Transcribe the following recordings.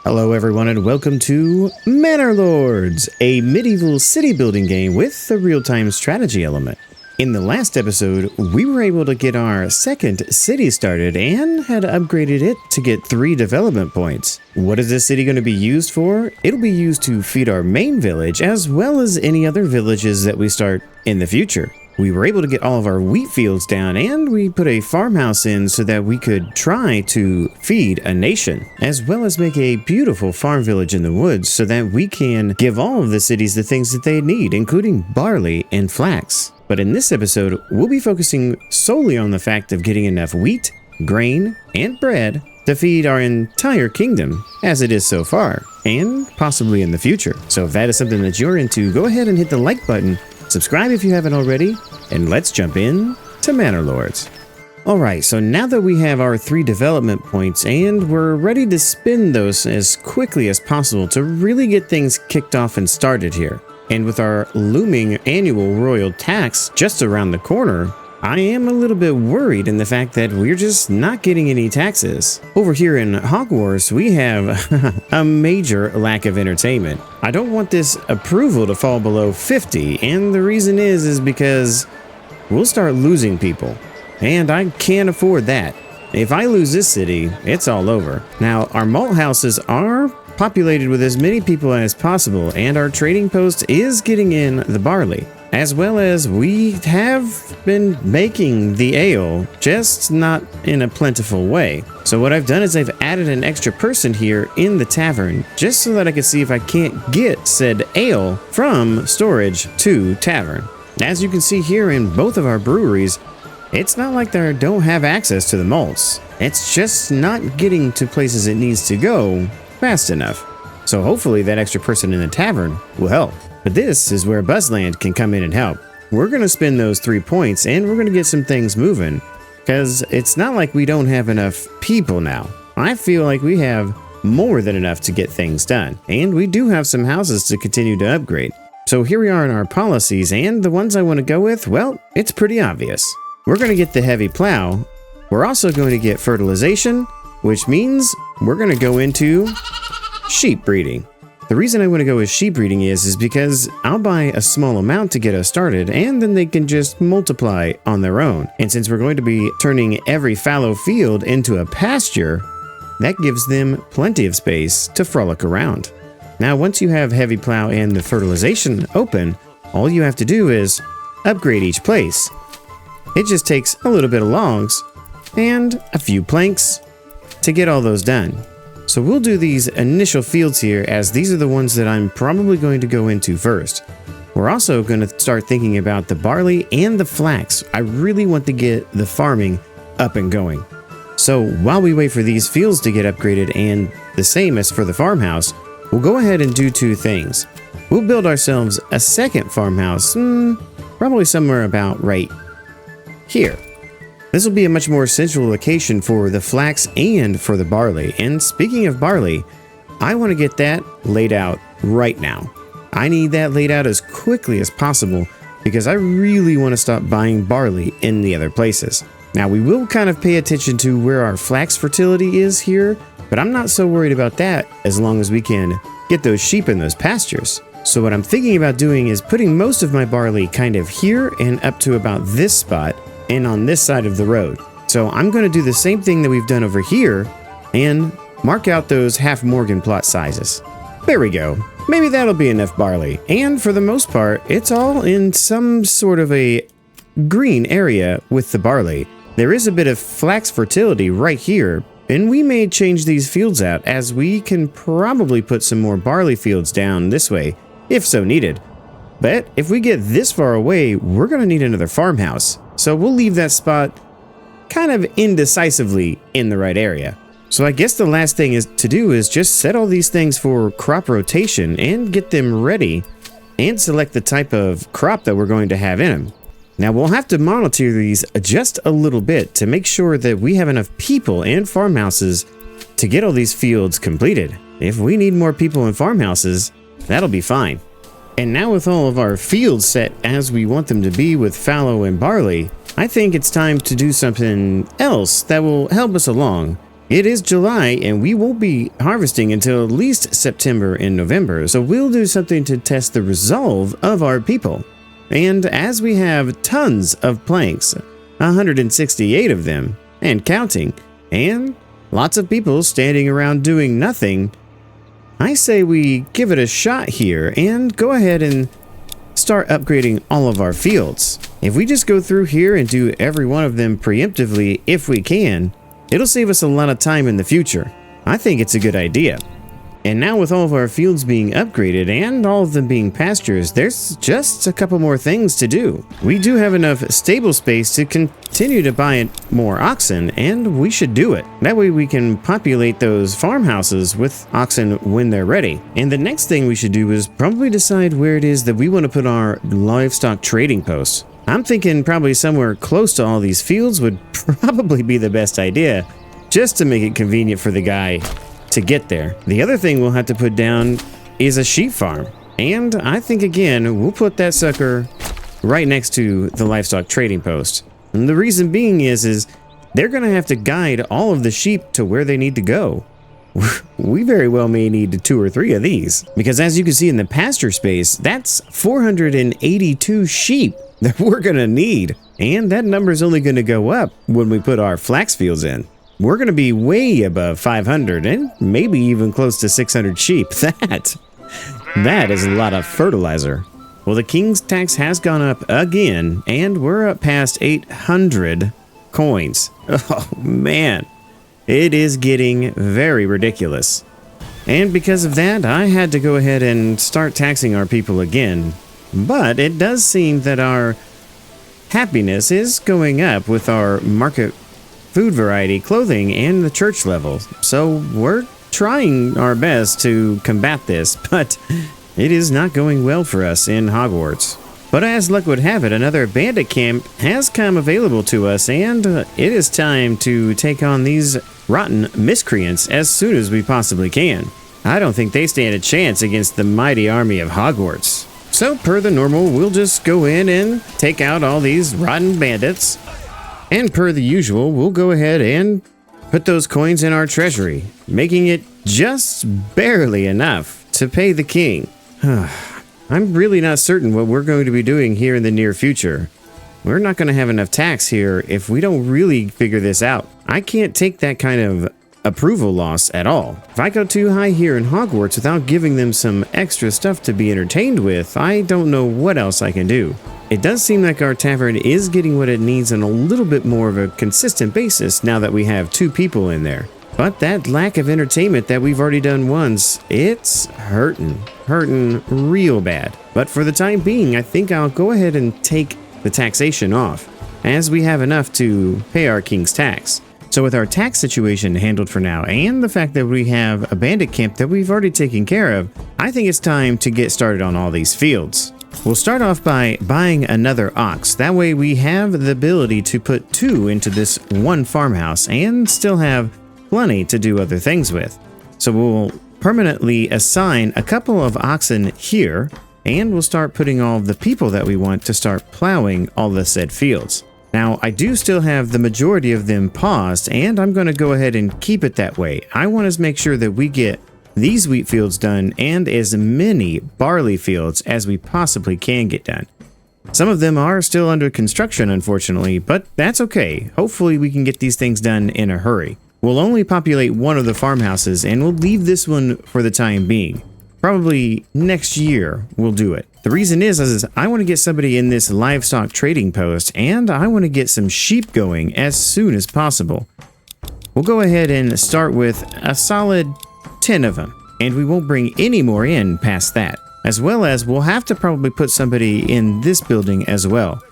Hello everyone and welcome to Manor Lords, a medieval city building game with a real-time strategy element. In the last episode, we were able to get our second city started and had upgraded it to get 3 development points. What is this city going to be used for? It'll be used to feed our main village as well as any other villages that we start in the future. We were able to get all of our wheat fields down and we put a farmhouse in so that we could try to feed a nation, as well as make a beautiful farm village in the woods so that we can give all of the cities the things that they need, including barley and flax. But in this episode, we'll be focusing solely on the fact of getting enough wheat, grain, and bread to feed our entire kingdom, as it is so far, and possibly in the future. So if that is something that you're into, go ahead and hit the like button, subscribe if you haven't already, and let's jump in to Manor Lords. Alright, so now that we have our 3 development points and we're ready to spend those as quickly as possible to really get things kicked off and started here. And with our looming annual royal tax just around the corner, I am a little bit worried in the fact that we're just not getting any taxes. Over here in Hogwarts, we have a major lack of entertainment. I don't want this approval to fall below 50, and the reason is because we'll start losing people, and I can't afford that. If I lose this city, it's all over. Now, our malt houses are populated with as many people as possible, and our trading post is getting in the barley. As well as we have been making the ale, just not in a plentiful way. So what I've done is I've added an extra person here in the tavern, just so that I can see if I can't get said ale from storage to tavern. As you can see here in both of our breweries, it's not like they don't have access to the malts. It's just not getting to places it needs to go fast enough. So hopefully that extra person in the tavern will help. But this is where Buzzland can come in and help. We're going to spend those 3 points and we're going to get some things moving, because it's not like we don't have enough people now. I feel like we have more than enough to get things done, and we do have some houses to continue to upgrade. So here we are in our policies, and the ones I want to go with, well, it's pretty obvious. We're going to get the heavy plow. We're also going to get fertilization, which means we're going to go into sheep breeding. The reason I want to go with sheep breeding is because I'll buy a small amount to get us started, and then they can just multiply on their own. And since we're going to be turning every fallow field into a pasture, that gives them plenty of space to frolic around. Now, once you have heavy plow and the fertilization open, all you have to do is upgrade each place. It just takes a little bit of logs and a few planks to get all those done. So we'll do these initial fields here, as these are the ones that I'm probably going to go into first. We're also going to start thinking about the barley and the flax. I really want to get the farming up and going. So while we wait for these fields to get upgraded, and the same as for the farmhouse, we'll go ahead and do 2 things. We'll build ourselves a second farmhouse, probably somewhere about right here. This will be a much more central location for the flax and for the barley. And speaking of barley, I want to get that laid out right now. I need that laid out as quickly as possible because I really want to stop buying barley in the other places. Now, we will kind of pay attention to where our flax fertility is here, but I'm not so worried about that as long as we can get those sheep in those pastures. So what I'm thinking about doing is putting most of my barley kind of here and up to about this spot, and on this side of the road. So I'm going to do the same thing that we've done over here and mark out those half Morgan plot sizes. There we go. Maybe that'll be enough barley. And for the most part, it's all in some sort of a green area with the barley. There is a bit of flax fertility right here, and we may change these fields out, as we can probably put some more barley fields down this way, if so needed. But if we get this far away, we're going to need another farmhouse. So we'll leave that spot kind of indecisively in the right area. So I guess the last thing to do is just set all these things for crop rotation and get them ready and select the type of crop that we're going to have in them. Now we'll have to monitor these just a little bit to make sure that we have enough people and farmhouses to get all these fields completed. If we need more people and farmhouses, that'll be fine. And now with all of our fields set as we want them to be with fallow and barley, I think it's time to do something else that will help us along. It is July and we won't be harvesting until at least September and November, so we'll do something to test the resolve of our people. And as we have tons of planks, 168 of them, and counting, and lots of people standing around doing nothing, I say we give it a shot here and go ahead and start upgrading all of our fields. If we just go through here and do every one of them preemptively if we can, it'll save us a lot of time in the future. I think it's a good idea. And now with all of our fields being upgraded and all of them being pastures, there's just a couple more things to do. We do have enough stable space to continue to buy more oxen, and we should do it. That way we can populate those farmhouses with oxen when they're ready. And the next thing we should do is probably decide where it is that we want to put our livestock trading posts. I'm thinking probably somewhere close to all these fields would probably be the best idea, just to make it convenient for the guy to get there. The other thing we'll have to put down is a sheep farm. And I think again, we'll put that sucker right next to the livestock trading post. And the reason being is they're gonna have to guide all of the sheep to where they need to go. We very well may need 2 or 3 of these, because as you can see in the pasture space, that's 482 sheep that we're gonna need. And that number is only gonna go up when we put our flax fields in. We're going to be way above 500 and maybe even close to 600 sheep. That is a lot of fertilizer. Well, the king's tax has gone up again, and we're up past 800 coins. Oh, man. It is getting very ridiculous. And because of that, I had to go ahead and start taxing our people again. But it does seem that our happiness is going up with our market food variety, clothing, and the church level. So we're trying our best to combat this, but it is not going well for us in Hogwarts. But as luck would have it, another bandit camp has come available to us, and it is time to take on these rotten miscreants as soon as we possibly can. I don't think they stand a chance against the mighty army of Hogwarts. So per the normal, we'll just go in and take out all these rotten bandits. And per the usual, we'll go ahead and put those coins in our treasury, making it just barely enough to pay the king. I'm really not certain what we're going to be doing here in the near future. We're not going to have enough tax here if we don't really figure this out. I can't take that kind of approval loss at all. If I go too high here in Hogwarts without giving them some extra stuff to be entertained with, I don't know what else I can do. It does seem like our tavern is getting what it needs on a little bit more of a consistent basis now that we have 2 people in there. But that lack of entertainment that we've already done once, it's hurting real bad. But for the time being, I think I'll go ahead and take the taxation off, as we have enough to pay our king's tax. So with our tax situation handled for now, and the fact that we have a bandit camp that we've already taken care of, I think it's time to get started on all these fields. We'll start off by buying another ox. That way we have the ability to put 2 into this one farmhouse and still have plenty to do other things with. So we'll permanently assign a couple of oxen here, and we'll start putting all of the people that we want to start plowing all the said fields. Now, I do still have the majority of them paused, and I'm going to go ahead and keep it that way. I want to make sure that we get these wheat fields done and as many barley fields as we possibly can get done. Some of them are still under construction, unfortunately, but that's okay. Hopefully we can get these things done in a hurry. We'll only populate one of the farmhouses, and we'll leave this one for the time being. Probably next year we'll do it. The reason is I want to get somebody in this livestock trading post, and I want to get some sheep going as soon as possible. We'll go ahead and start with a solid 10 of them, and we won't bring any more in past that. As well as we'll have to probably put somebody in this building as well.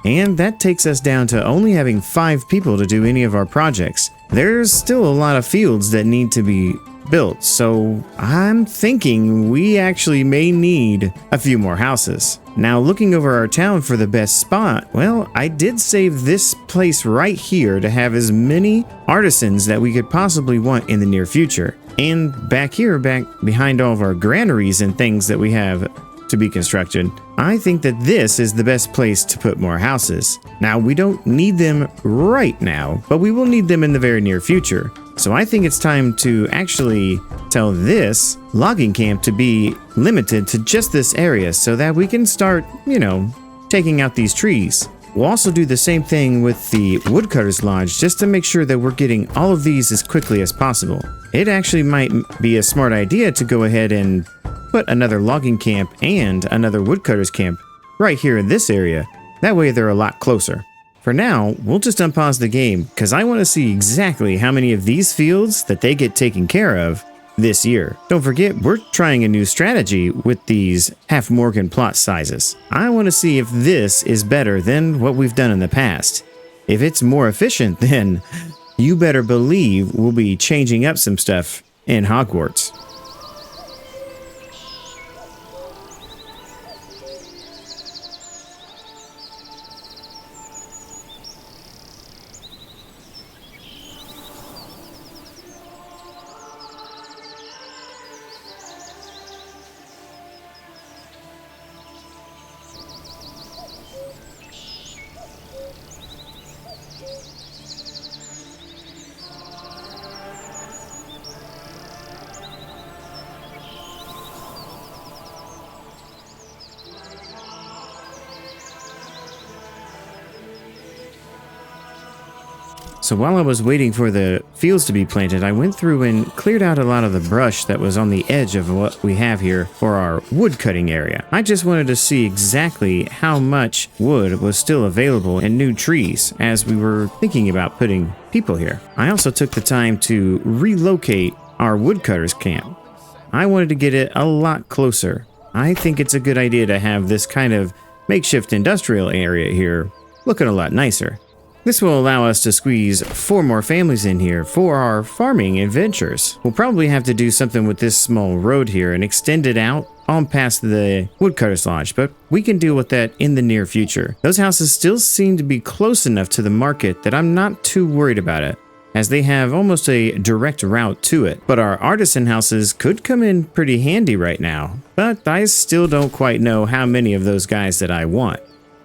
And that takes us down to only having 5 people to do any of our projects. There's still a lot of fields that need to be built, so I'm thinking we actually may need a few more houses. Now, looking over our town for the best spot, well, I did save this place right here to have as many artisans that we could possibly want in the near future. And back here, back behind all of our granaries and things that we have to be constructed, I think that this is the best place to put more houses. Now, we don't need them right now, but we will need them in the very near future. So I think it's time to actually tell this logging camp to be limited to just this area so that we can start, taking out these trees. We'll also do the same thing with the Woodcutter's Lodge just to make sure that we're getting all of these as quickly as possible. It actually might be a smart idea to go ahead and put another logging camp and another woodcutter's camp right here in this area. That way they're a lot closer. For now, we'll just unpause the game because I want to see exactly how many of these fields that they get taken care of this year. Don't forget, we're trying a new strategy with these half Morgan plot sizes. I want to see if this is better than what we've done in the past. If it's more efficient, then you better believe we'll be changing up some stuff in Hogwarts. So while I was waiting for the fields to be planted, I went through and cleared out a lot of the brush that was on the edge of what we have here for our wood cutting area. I just wanted to see exactly how much wood was still available and new trees as we were thinking about putting people here. I also took the time to relocate our woodcutters camp. I wanted to get it a lot closer. I think it's a good idea to have this kind of makeshift industrial area here looking a lot nicer. This will allow us to squeeze 4 more families in here for our farming adventures. We'll probably have to do something with this small road here and extend it out on past the Woodcutter's Lodge, but we can deal with that in the near future. Those houses still seem to be close enough to the market that I'm not too worried about it, as they have almost a direct route to it. But our artisan houses could come in pretty handy right now, but I still don't quite know how many of those guys that I want.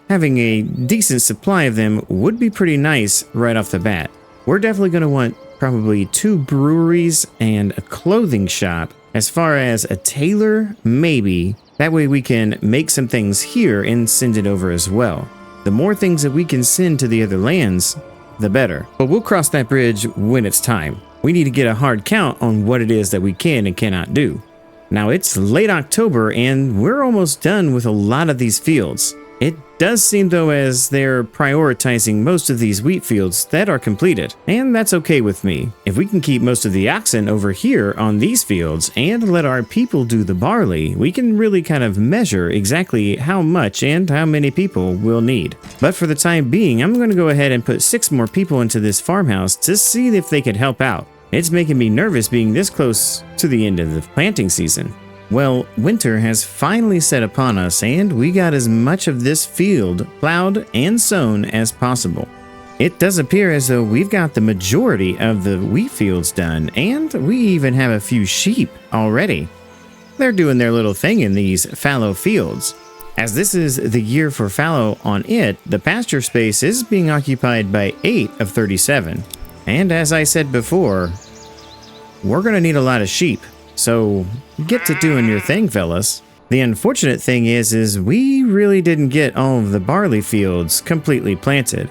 Having a decent supply of them would be pretty nice right off the bat. We're definitely going to want probably 2 breweries and a clothing shop. As far as a tailor, maybe. That way we can make some things here and send it over as well. The more things that we can send to the other lands, the better. But we'll cross that bridge when it's time. We need to get a hard count on what it is that we can and cannot do. Now it's late October and we're almost done with a lot of these fields. It does seem though as they're prioritizing most of these wheat fields that are completed, and that's okay with me. If we can keep most of the oxen over here on these fields and let our people do the barley, we can really kind of measure exactly how much and how many people we'll need. But for the time being, I'm going to go ahead and put 6 more people into this farmhouse to see if they could help out. It's making me nervous being this close to the end of the planting season. Well, winter has finally set upon us and we got as much of this field plowed and sown as possible. It does appear as though we've got the majority of the wheat fields done, and we even have a few sheep already. They're doing their little thing in these fallow fields. As this is the year for fallow on it, the pasture space is being occupied by 8 of 37. And as I said before, we're going to need a lot of sheep. So get to doing your thing, fellas. The unfortunate thing is we really didn't get all of the barley fields completely planted.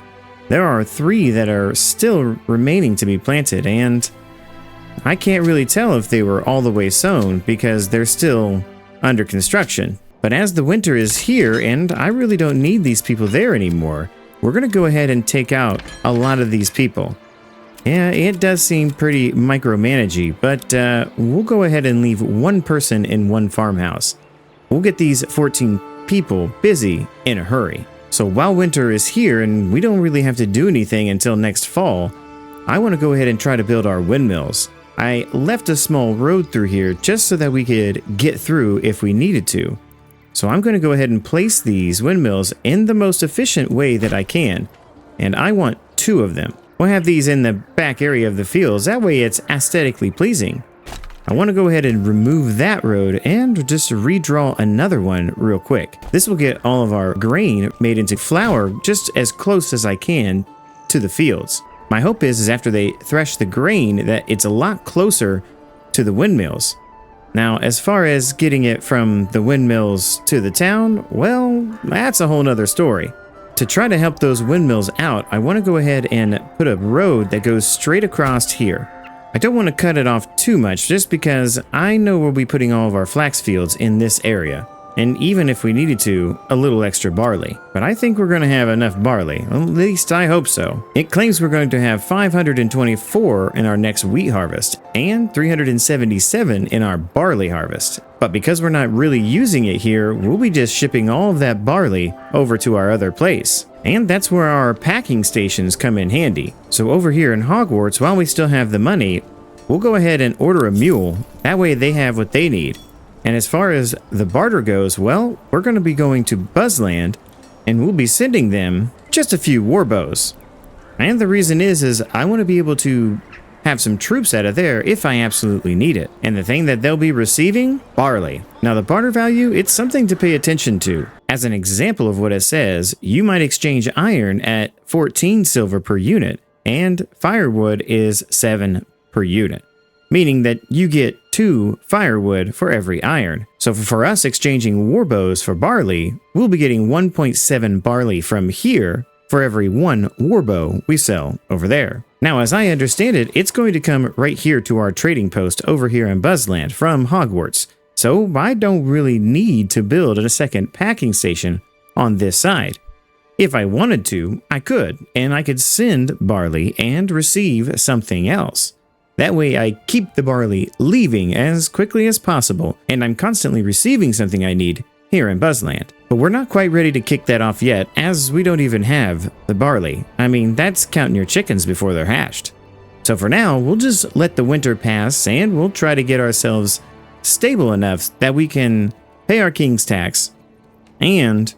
There are 3 that are still remaining to be planted, and I can't really tell if they were all the way sown because they're still under construction. But as the winter is here and I really don't need these people there anymore, we're going to go ahead and take out a lot of these people. Yeah, it does seem pretty micromanagey, but we'll go ahead and leave 1 person in 1 farmhouse. We'll get these 14 people busy in a hurry. So while winter is here and we don't really have to do anything until next fall, I want to go ahead and try to build our windmills. I left a small road through here just so that we could get through if we needed to. So I'm going to go ahead and place these windmills in the most efficient way that I can, and I want 2 of them. We'll have these in the back area of the fields, that way it's aesthetically pleasing. I want to go ahead and remove that road and just redraw another one real quick. This will get all of our grain made into flour just as close as I can to the fields. My hope is after they thresh the grain that it's a lot closer to the windmills. Now, as far as getting it from the windmills to the town, well, that's a whole nother story. To try to help those windmills out, I want to go ahead and put a road that goes straight across here. I don't want to cut it off too much just because I know we'll be putting all of our flax fields in this area. And even if we needed to, a little extra barley. But I think we're going to have enough barley. At least I hope so. It claims we're going to have 524 in our next wheat harvest and 377 in our barley harvest. But because we're not really using it here, we'll be just shipping all of that barley over to our other place. And that's where our packing stations come in handy. So over here in Hogwarts, while we still have the money, we'll go ahead and order a mule. That way they have what they need. And as far as the barter goes, well, we're going to be going to Buzzland, and we'll be sending them just a few warbows. And the reason is I want to be able to have some troops out of there if I absolutely need it. And the thing that they'll be receiving? Barley. Now the barter value, it's something to pay attention to. As an example of what it says, you might exchange iron at 14 silver per unit, and firewood is 7 per unit. Meaning that you get 2 firewood for every iron. So for us exchanging warbows for barley, we'll be getting 1.7 barley from here for every 1 warbow we sell over there. Now, as I understand it, it's going to come right here to our trading post over here in Buzzland from Hogwarts. So I don't really need to build a second packing station on this side. If I wanted to, I could, and I could send barley and receive something else. That way I keep the barley leaving as quickly as possible, and I'm constantly receiving something I need here in Buzzland. But we're not quite ready to kick that off yet, as we don't even have the barley. I mean, that's counting your chickens before they're hatched. So for now, we'll just let the winter pass, and we'll try to get ourselves stable enough that we can pay our king's tax and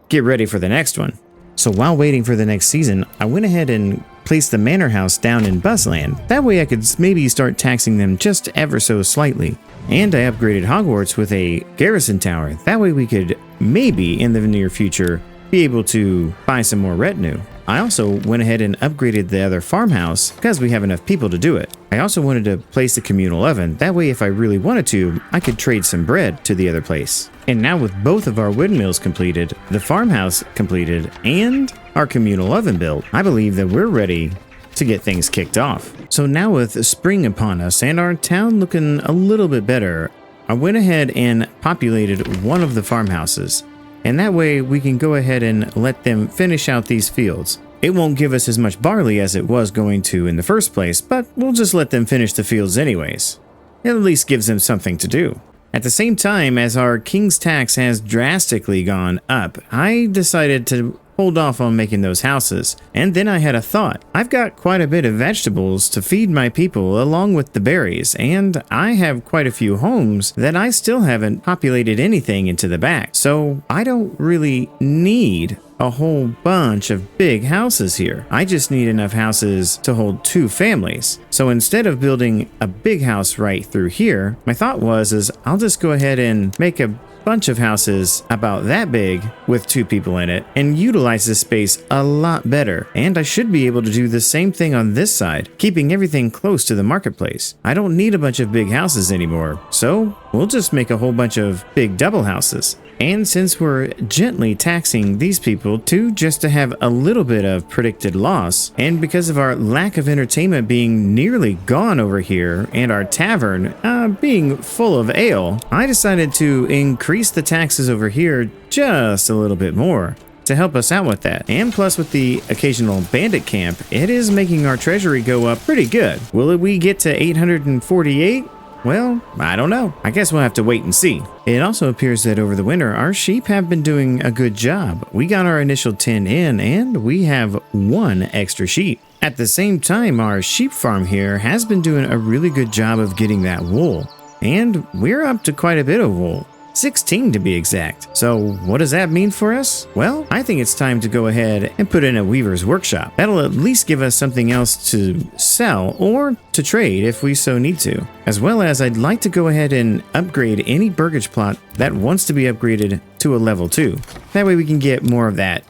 get ready for the next one. So while waiting for the next season, I went ahead and placed the manor house down in Buzzland. That way I could maybe start taxing them just ever so slightly. And I upgraded Hogwarts with a garrison tower. That way we could maybe in the near future be able to buy some more retinue. I also went ahead and upgraded the other farmhouse because we have enough people to do it. I also wanted to place the communal oven. That way if I really wanted to, I could trade some bread to the other place. And now with both of our windmills completed, the farmhouse completed, and our communal oven built, I believe that we're ready to get things kicked off. So now with spring upon us and our town looking a little bit better, I went ahead and populated one of the farmhouses. And that way we can go ahead and let them finish out these fields. It won't give us as much barley as it was going to in the first place, but we'll just let them finish the fields anyways. It at least gives them something to do. At the same time, as our king's tax has drastically gone up, I decided to hold off on making those houses. And then I had a thought. I've got quite a bit of vegetables to feed my people along with the berries, and I have quite a few homes that I still haven't populated anything into the back. So I don't really need a whole bunch of big houses here. I just need enough houses to hold 2 families. So instead of building a big house right through here, my thought was I'll just go ahead and make a bunch of houses about that big with 2 people in it and utilize this space a lot better. And I should be able to do the same thing on this side, keeping everything close to the marketplace. I don't need a bunch of big houses anymore, so we'll just make a whole bunch of big double houses. And since we're gently taxing these people too, just to have a little bit of predicted loss, and because of our lack of entertainment being nearly gone over here and our tavern being full of ale, I decided to increase the taxes over here just a little bit more to help us out with that. And plus with the occasional bandit camp, it is making our treasury go up pretty good. Will we get to 848? Well, I don't know. I guess we'll have to wait and see. It also appears that over the winter, our sheep have been doing a good job. We got our initial 10 in, and we have 1 extra sheep. At the same time, our sheep farm here has been doing a really good job of getting that wool. And we're up to quite a bit of wool. 16 to be exact. So what does that mean for us? Well, I think it's time to go ahead and put in a weaver's workshop. That'll at least give us something else to sell or to trade if we so need to. As well as I'd like to go ahead and upgrade any burgage plot that wants to be upgraded to a level 2. That way we can get more of that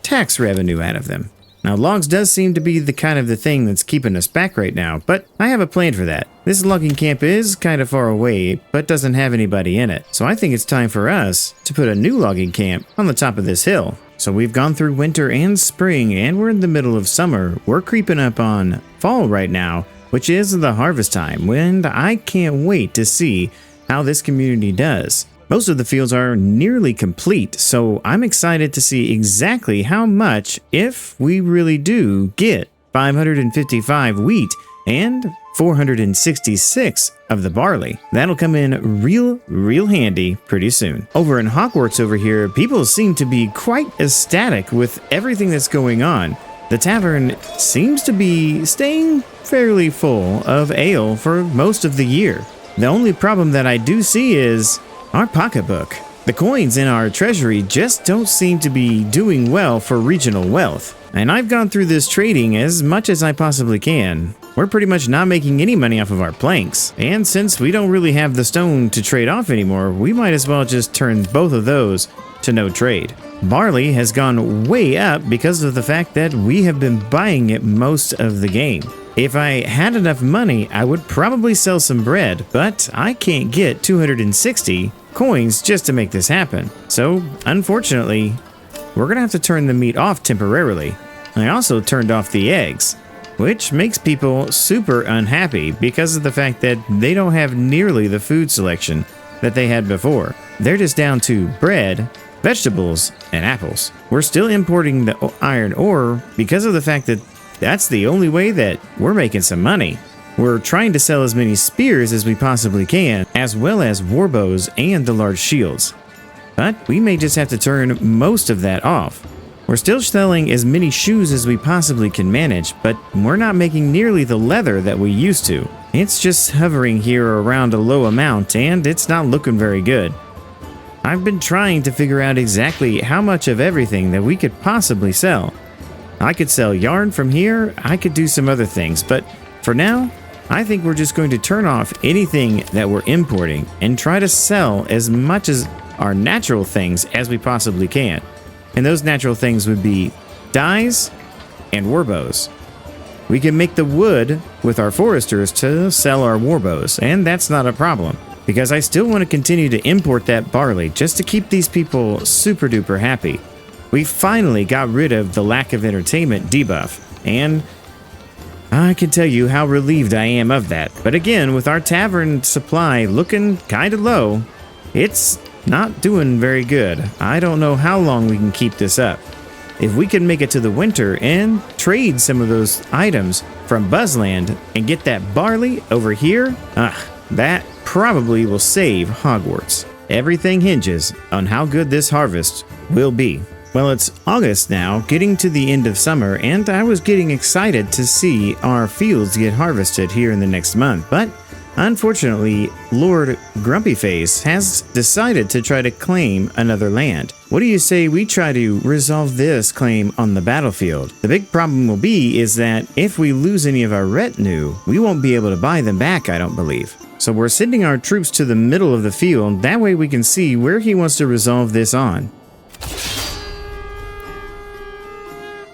tax revenue out of them. Now, logs does seem to be the thing that's keeping us back right now, but I have a plan for that. This logging camp is kind of far away, but doesn't have anybody in it. So I think it's time for us to put a new logging camp on the top of this hill. So we've gone through winter and spring, and we're in the middle of summer. We're creeping up on fall right now, which is the harvest time, and I can't wait to see how this community does. Most of the fields are nearly complete, so I'm excited to see exactly how much, if we really do get 555 wheat and 466 of the barley. That'll come in real handy pretty soon. Over in Hogwarts over here, people seem to be quite ecstatic with everything that's going on. The tavern seems to be staying fairly full of ale for most of the year. The only problem that I do see is our pocketbook. The coins in our treasury just don't seem to be doing well for regional wealth. And I've gone through this trading as much as I possibly can. We're pretty much not making any money off of our planks. And since we don't really have the stone to trade off anymore, we might as well just turn both of those to no trade. Barley has gone way up because of the fact that we have been buying it most of the game. If I had enough money, I would probably sell some bread, but I can't get 260 coins just to make this happen. So, unfortunately, we're gonna have to turn the meat off temporarily. I also turned off the eggs, which makes people super unhappy because of the fact that they don't have nearly the food selection that they had before. They're just down to bread, vegetables, and apples. We're still importing the iron ore because of the fact that that's the only way that we're making some money. We're trying to sell as many spears as we possibly can, as well as warbows and the large shields. But we may just have to turn most of that off. We're still selling as many shoes as we possibly can manage, but we're not making nearly the leather that we used to. It's just hovering here around a low amount, and it's not looking very good. I've been trying to figure out exactly how much of everything that we could possibly sell. I could sell yarn from here, I could do some other things, but for now, I think we're just going to turn off anything that we're importing and try to sell as much as our natural things as we possibly can. And those natural things would be dyes and warbows. We can make the wood with our foresters to sell our warbows, and that's not a problem, because I still want to continue to import that barley just to keep these people super duper happy. We finally got rid of the lack of entertainment debuff, and I can tell you how relieved I am of that. But again, with our tavern supply looking kinda low, it's not doing very good. I don't know how long we can keep this up. If we can make it to the winter and trade some of those items from Buzzland and get that barley over here, that probably will save Hogwarts. Everything hinges on how good this harvest will be. Well, it's August now, getting to the end of summer, and I was getting excited to see our fields get harvested here in the next month. But unfortunately, Lord Grumpyface has decided to try to claim another land. What do you say we try to resolve this claim on the battlefield? The big problem will be is that if we lose any of our retinue, we won't be able to buy them back, I don't believe. So we're sending our troops to the middle of the field, that way we can see where he wants to resolve this on.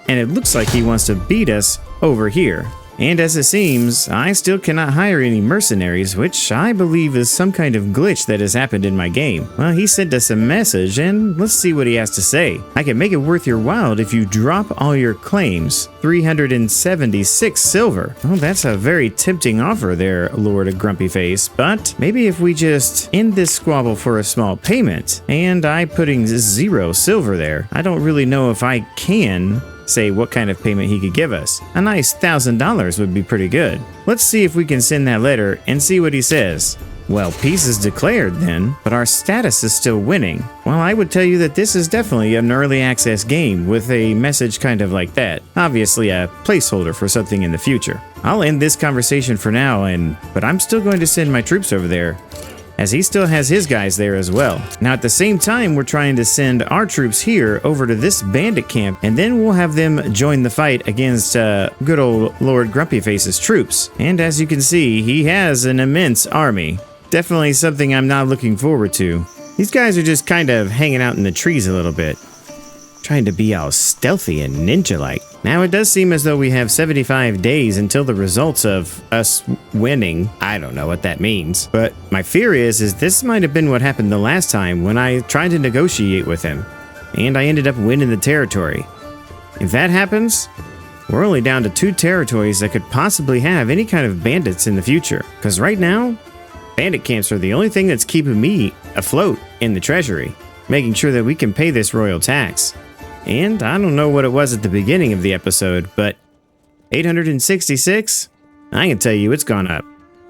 And it looks like he wants to beat us over here. And as it seems, I still cannot hire any mercenaries, which I believe is some kind of glitch that has happened in my game. Well, he sent us a message, and let's see what he has to say. I can make it worth your while if you drop all your claims. 376 silver. Well, that's a very tempting offer there, Lord Grumpyface. But maybe if we just end this squabble for a small payment, and I putting 0 silver there, I don't really know if I can say what kind of payment he could give us. A nice $1,000 would be pretty good. Let's see if we can send that letter and see what he says. Well, peace is declared then, but our status is still winning. Well, I would tell you that this is definitely an early access game with a message kind of like that. Obviously a placeholder for something in the future. I'll end this conversation for now, but I'm still going to send my troops over there, as he still has his guys there as well. Now at the same time, we're trying to send our troops here over to this bandit camp, and then we'll have them join the fight against good old Lord Grumpyface's troops. And as you can see, he has an immense army. Definitely something I'm not looking forward to. These guys are just kind of hanging out in the trees a little bit. trying to be all stealthy and ninja-like. Now, it does seem as though we have 75 days until the results of us winning. I don't know what that means. But my fear is this might have been what happened the last time when I tried to negotiate with him. And I ended up winning the territory. If that happens, we're only down to 2 territories that could possibly have any kind of bandits in the future. Because right now, bandit camps are the only thing that's keeping me afloat in the treasury, making sure that we can pay this royal tax. And I don't know what it was at the beginning of the episode, but 866, I can tell you it's gone up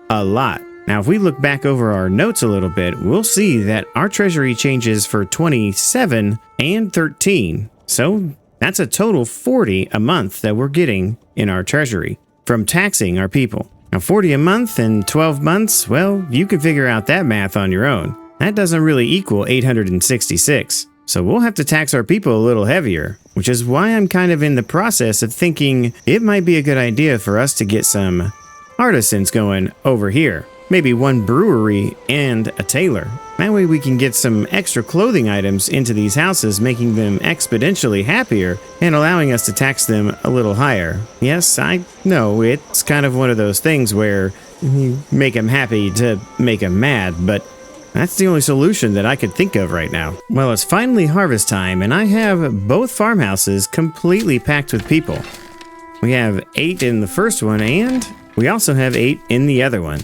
a lot. Now, if we look back over our notes a little bit, we'll see that our treasury changes for 27 and 13. So that's a total 40 a month that we're getting in our treasury from taxing our people. Now, 40 a month in 12 months, well, you can figure out that math on your own. That doesn't really equal 866. So we'll have to tax our people a little heavier, which is why I'm kind of in the process of thinking it might be a good idea for us to get some artisans going over here. Maybe one brewery and a tailor. That way we can get some extra clothing items into these houses, making them exponentially happier and allowing us to tax them a little higher. Yes, I know it's kind of one of those things where you make them happy to make them mad, but that's the only solution that I could think of right now. Well, it's finally harvest time, and I have both farmhouses completely packed with people. We have 8 in the first one, and we also have 8 in the other one.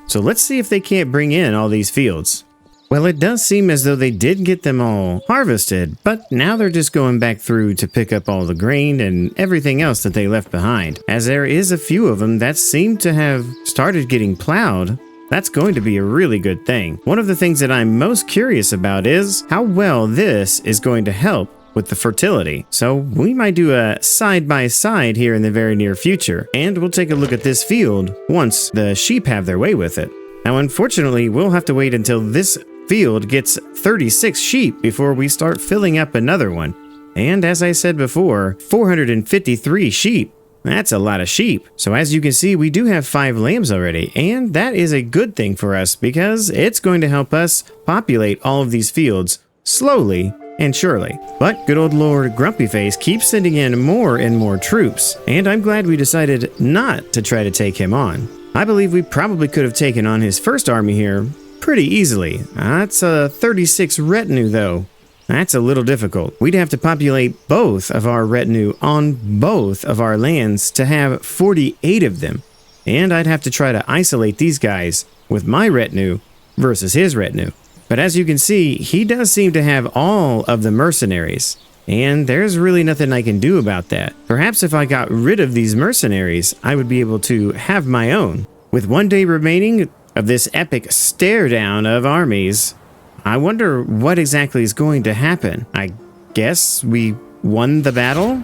So let's see if they can't bring in all these fields. Well, it does seem as though they did get them all harvested, but now they're just going back through to pick up all the grain and everything else that they left behind. As there is a few of them that seem to have started getting plowed, that's going to be a really good thing. One of the things that I'm most curious about is how well this is going to help with the fertility. So we might do a side-by-side here in the very near future, and we'll take a look at this field once the sheep have their way with it. Now, unfortunately, we'll have to wait until this field gets 36 sheep before we start filling up another one. And as I said before, 453 sheep. That's a lot of sheep. So as you can see, we do have 5 lambs already, and that is a good thing for us because it's going to help us populate all of these fields slowly and surely. But good old Lord Grumpyface keeps sending in more and more troops, and I'm glad we decided not to try to take him on. I believe we probably could have taken on his first army here pretty easily. That's a 36 retinue though. That's a little difficult. We'd have to populate both of our retinue on both of our lands to have 48 of them. And I'd have to try to isolate these guys with my retinue versus his retinue. But as you can see, he does seem to have all of the mercenaries. And there's really nothing I can do about that. Perhaps if I got rid of these mercenaries, I would be able to have my own. With 1 day remaining of this epic stare down of armies, I wonder what exactly is going to happen. I guess we won the battle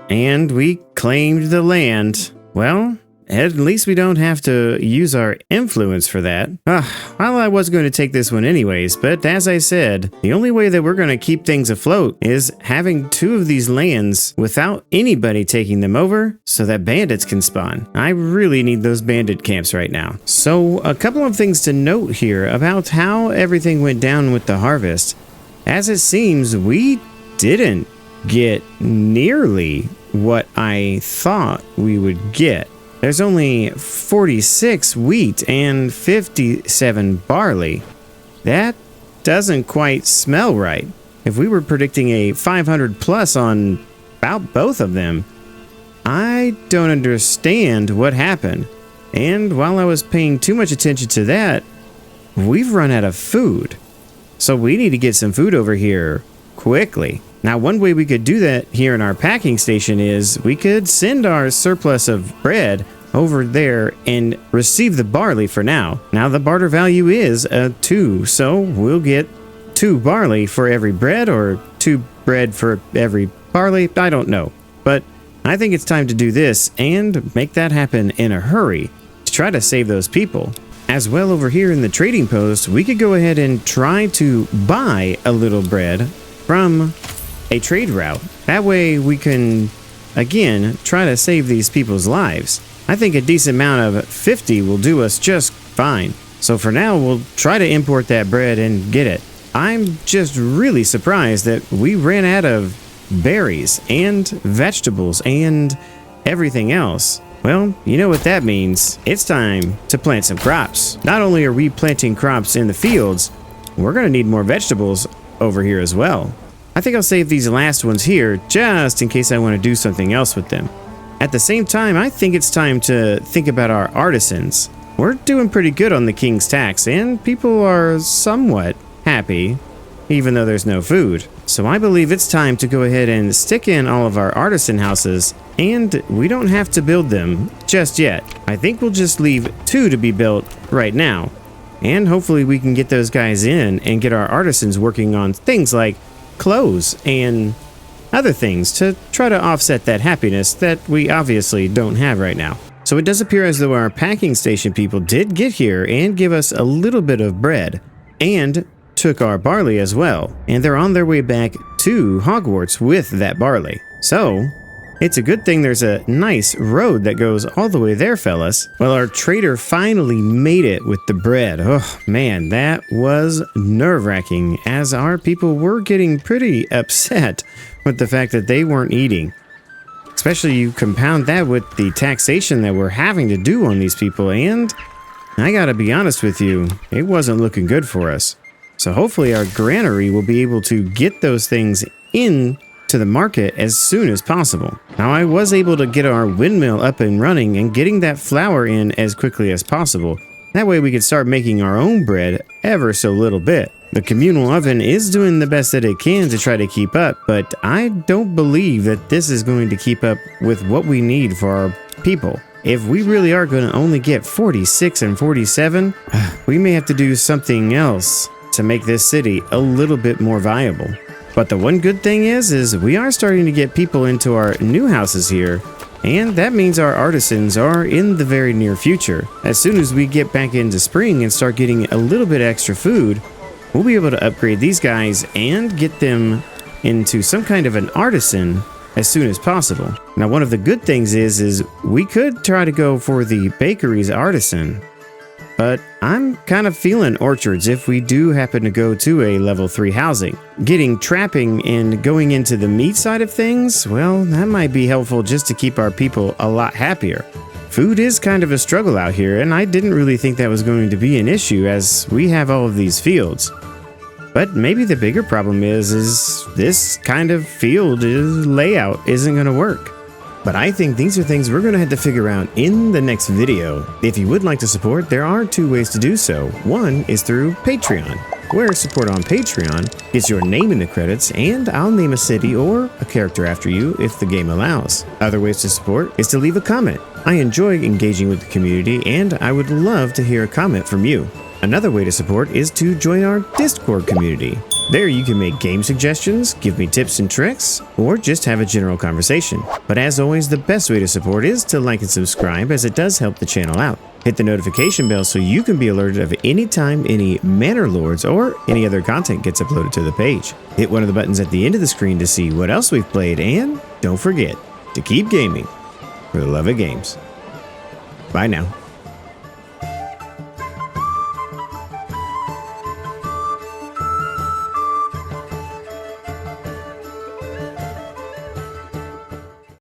and we claimed the land. Well, at least we don't have to use our influence for that. Well, I was going to take this one anyways, but as I said, the only way that we're going to keep things afloat is having 2 of these lands without anybody taking them over so that bandits can spawn. I really need those bandit camps right now. So a couple of things to note here about how everything went down with the harvest. As it seems, we didn't get nearly what I thought we would get. There's only 46 wheat and 57 barley. That doesn't quite smell right. If we were predicting a 500 plus on about both of them, I don't understand what happened. And while I was paying too much attention to that, we've run out of food. So we need to get some food over here quickly. Now, one way we could do that here in our packing station is we could send our surplus of bread over there and receive the barley for now. Now, the barter value is 2, so we'll get 2 barley for every bread or 2 bread for every barley. I don't know. But I think it's time to do this and make that happen in a hurry to try to save those people. As well, over here in the trading post, we could go ahead and try to buy a little bread from a trade route. That way we can, again, try to save these people's lives. I think a decent amount of 50 will do us just fine. So for now, we'll try to import that bread and get it. I'm just really surprised that we ran out of berries and vegetables and everything else. Well, you know what that means. It's time to plant some crops. Not only are we planting crops in the fields, we're going to need more vegetables over here as well. I think I'll save these last ones here just in case I want to do something else with them. At the same time, I think it's time to think about our artisans. We're doing pretty good on the king's tax, and people are somewhat happy, even though there's no food. So I believe it's time to go ahead and stick in all of our artisan houses, and we don't have to build them just yet. I think we'll just leave 2 to be built right now, and hopefully we can get those guys in and get our artisans working on things like clothes and other things to try to offset that happiness that we obviously don't have right now. So it does appear as though our packing station people did get here and give us a little bit of bread and took our barley as well, and they're on their way back to Hogwarts with that barley. So it's a good thing there's a nice road that goes all the way there, fellas. Well, our trader finally made it with the bread. Oh man, that was nerve-wracking, as our people were getting pretty upset with the fact that they weren't eating. Especially you compound that with the taxation that we're having to do on these people, and I gotta be honest with you, it wasn't looking good for us. So hopefully our granary will be able to get those things in to the market as soon as possible. Now, I was able to get our windmill up and running and getting that flour in as quickly as possible. That way we could start making our own bread ever so little bit. The communal oven is doing the best that it can to try to keep up, but I don't believe that this is going to keep up with what we need for our people. If we really are going to only get 46 and 47, we may have to do something else to make this city a little bit more viable. But the one good thing is we are starting to get people into our new houses here, and that means our artisans are in the very near future. As soon as we get back into spring and start getting a little bit extra food, we'll be able to upgrade these guys and get them into some kind of an artisan as soon as possible. Now, one of the good things is we could try to go for the bakery's artisan, but I'm kind of feeling orchards if we do happen to go to a level 3 housing. Getting trapping and going into the meat side of things, well, that might be helpful just to keep our people a lot happier. Food is kind of a struggle out here, and I didn't really think that was going to be an issue as we have all of these fields. But maybe the bigger problem is this kind of field layout isn't going to work. But I think these are things we're going to have to figure out in the next video. If you would like to support, there are 2 ways to do so. One is through Patreon, where support on Patreon gets your name in the credits, and I'll name a city or a character after you if the game allows. Other ways to support is to leave a comment. I enjoy engaging with the community, and I would love to hear a comment from you. Another way to support is to join our Discord community. There you can make game suggestions, give me tips and tricks, or just have a general conversation. But as always, the best way to support is to like and subscribe, as it does help the channel out. Hit the notification bell so you can be alerted of any time any Manor Lords or any other content gets uploaded to the page. Hit one of the buttons at the end of the screen to see what else we've played, and don't forget to keep gaming for the love of games. Bye now.